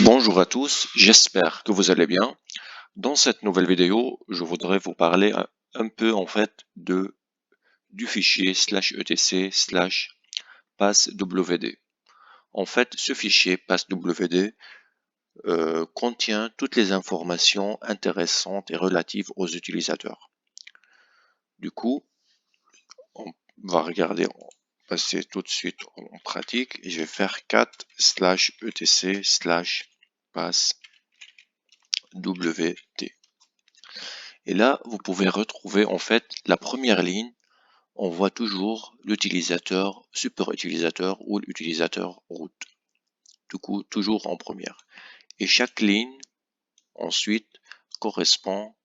Bonjour à tous, j'espère que vous allez bien. Dans cette nouvelle vidéo, je voudrais vous parler un peu en fait du fichier /etc /passwd. En fait, ce fichier passwd contient toutes les informations intéressantes et relatives aux utilisateurs. Du coup, on va regarder, passer tout de suite en pratique et je vais faire cat /etc /passwd. Et là, vous pouvez retrouver en fait la première ligne. On voit toujours l'utilisateur, super utilisateur ou l'utilisateur root. Du coup, toujours en première. Et chaque ligne, ensuite, correspond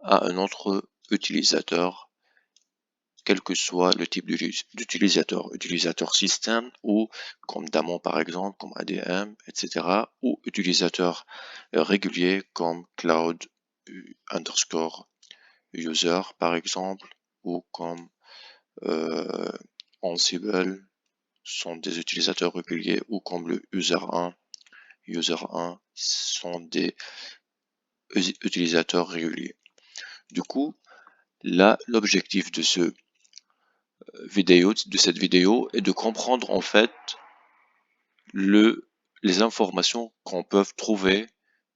à un autre utilisateur, quel que soit le type d'utilisateur. Utilisateur système ou comme daemon par exemple, comme ADM, etc. Ou utilisateur régulier comme cloud underscore user par exemple, ou comme Ansible sont des utilisateurs réguliers, ou comme le user1 sont des utilisateurs réguliers. Du coup, là, l'objectif de cette vidéo est de comprendre en fait les informations qu'on peut trouver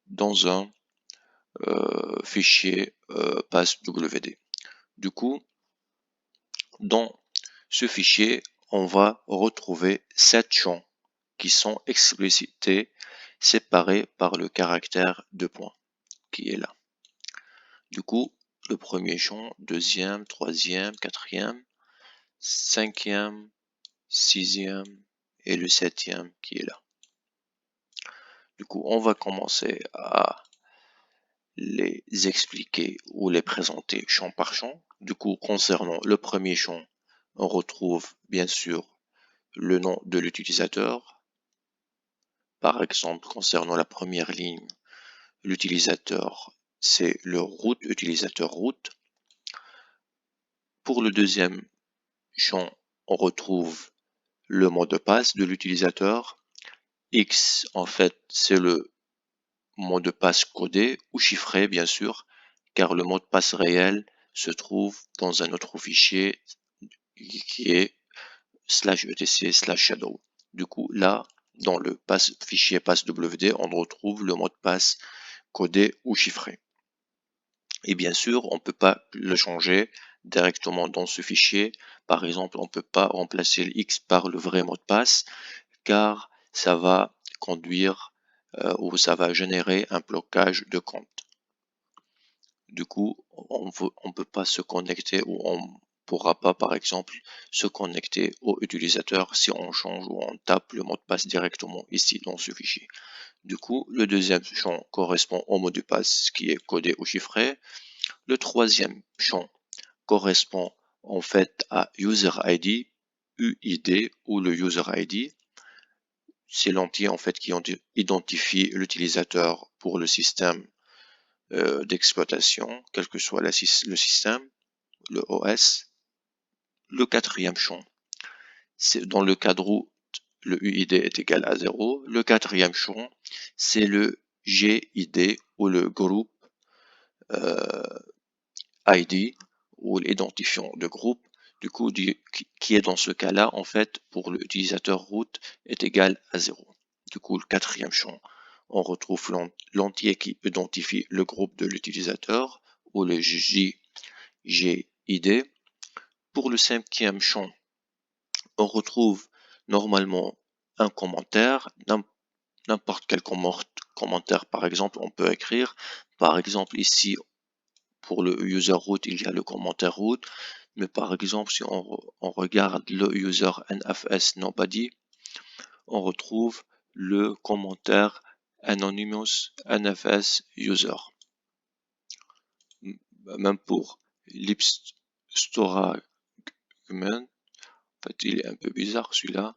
dans un fichier passwd. Du coup, dans ce fichier, on va retrouver 7 champs qui sont explicités, séparés par le caractère de point qui est là. Du coup, le premier champ, deuxième, troisième, quatrième, cinquième, sixième et le septième qui est là. Du coup, on va commencer à les expliquer ou les présenter champ par champ. Du coup, concernant le premier champ, on retrouve bien sûr le nom de l'utilisateur. Par exemple, concernant la première ligne, l'utilisateur, c'est le root, utilisateur root. Pour le deuxième champ, on retrouve le mot de passe de l'utilisateur. X, en fait, c'est le mot de passe codé ou chiffré, bien sûr, car le mot de passe réel se trouve dans un autre fichier qui est /etc/shadow. Du coup, là, dans le fichier passwd, on retrouve le mot de passe codé ou chiffré. Et bien sûr, on ne peut pas le changer directement dans ce fichier. Par exemple, on ne peut pas remplacer le X par le vrai mot de passe, car ça va conduire ou ça va générer un blocage de compte. Du coup, on ne peut pas se connecter ou on pourra pas, par exemple, se connecter au utilisateur si on change ou on tape le mot de passe directement ici dans ce fichier. Du coup, le deuxième champ correspond au mot de passe qui est codé ou chiffré. Le troisième champ correspond en fait à User ID, UID ou le User ID. C'est l'entier en fait qui identifie l'utilisateur pour le système d'exploitation, quel que soit le système, le OS. Le quatrième champ, c'est dans le cadre où le UID est égal à 0. Le quatrième champ, c'est le GID ou le groupe ID ou l'identifiant de groupe. Du coup, qui est dans ce cas-là, en fait, pour l'utilisateur root est égal à 0. Du coup, le quatrième champ, on retrouve l'entier qui identifie le groupe de l'utilisateur ou le GID. Pour le cinquième champ, on retrouve normalement un commentaire, n'importe quel commentaire par exemple, on peut écrire. Par exemple, ici, pour le user root, il y a le commentaire root. Mais par exemple, si on regarde le user nfs nobody, on retrouve le commentaire anonymous nfs user. Même pour libstorage, en fait, il est un peu bizarre celui-là.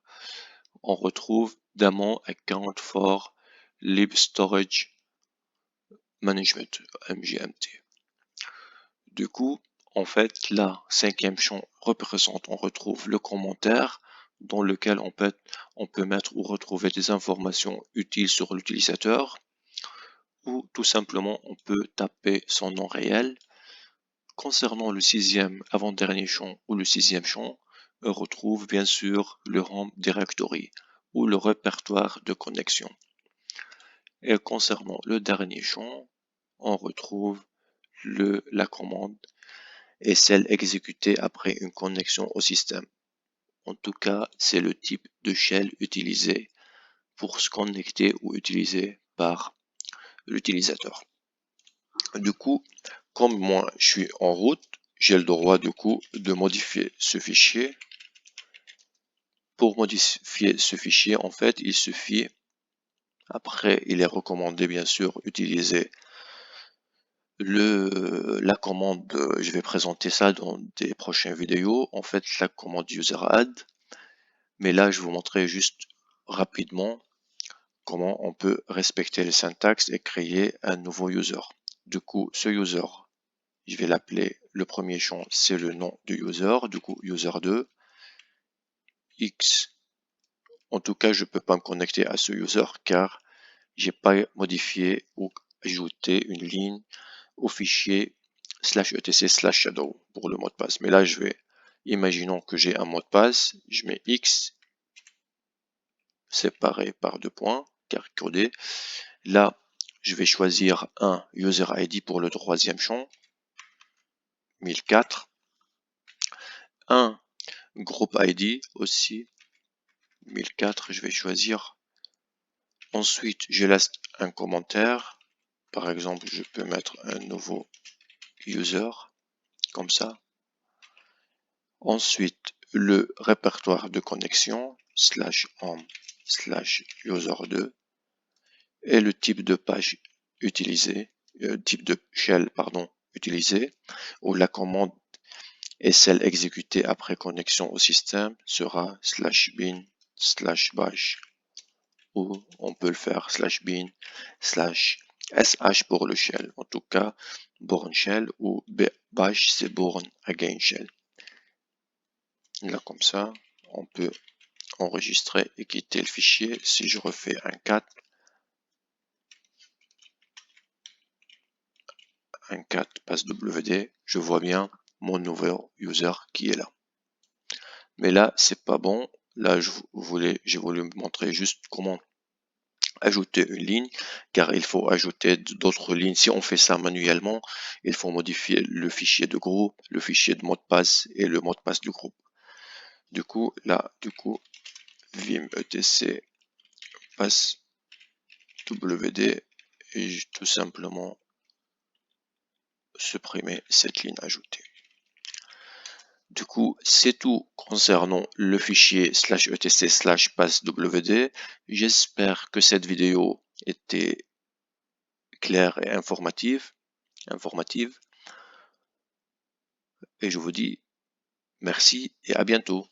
On retrouve daemon account for libstorage management, MGMT. Du coup, en fait, là, cinquième champ représente, on retrouve le commentaire. dans lequel on peut mettre ou retrouver des informations utiles sur l'utilisateur, ou tout simplement on peut taper son nom réel. Concernant le sixième avant-dernier champ ou le sixième champ, on retrouve bien sûr le Home Directory ou le répertoire de connexion. Et concernant le dernier champ, on retrouve la commande et celle exécutée après une connexion au système. En tout cas, c'est le type de shell utilisé pour se connecter ou utilisé par l'utilisateur. Du coup, comme moi je suis en route, j'ai le droit du coup de modifier ce fichier. Pour modifier ce fichier, en fait, il suffit, après il est recommandé bien sûr utiliser la commande, je vais présenter ça dans des prochaines vidéos, en fait la commande user add, mais là je vais vous montrer juste rapidement comment on peut respecter le syntaxe et créer un nouveau user. Du coup, ce user, je vais l'appeler, le premier champ, c'est le nom du user, du coup user2, x, en tout cas je peux pas me connecter à ce user car j'ai pas modifié ou ajouté une ligne au fichier /etc/shadow pour le mot de passe. Mais là, imaginons que j'ai un mot de passe, je mets X séparé par 2 points, car codé. Là, je vais choisir un user ID pour le troisième champ, 1004. Un groupe ID aussi, 1004, je vais choisir. Ensuite, je laisse un commentaire. Par exemple, je peux mettre un nouveau user, comme ça. Ensuite, le répertoire de connexion /home /user2 et le type de page utilisé, type de shell pardon utilisé, où la commande et celle exécutée après connexion au système sera /bin/bash, ou on peut le faire /bin/sh pour le shell. En tout cas, bourne shell ou bash c'est bourne again shell. Là, comme ça, on peut enregistrer et quitter le fichier. Si je refais un cat passe WD, je vois bien mon nouveau user qui est là. Mais là, c'est pas bon. Là, j'ai voulu montrer juste comment ajouter une ligne, car il faut ajouter d'autres lignes. Si on fait ça manuellement, il faut modifier le fichier de groupe, le fichier de mot de passe et le mot de passe du groupe. Du coup, là, vim etc passe WD et tout simplement supprimer cette ligne ajoutée. Du coup, c'est tout concernant le fichier /etc/passwd. J'espère que cette vidéo était claire et informative. Et je vous dis merci et à bientôt.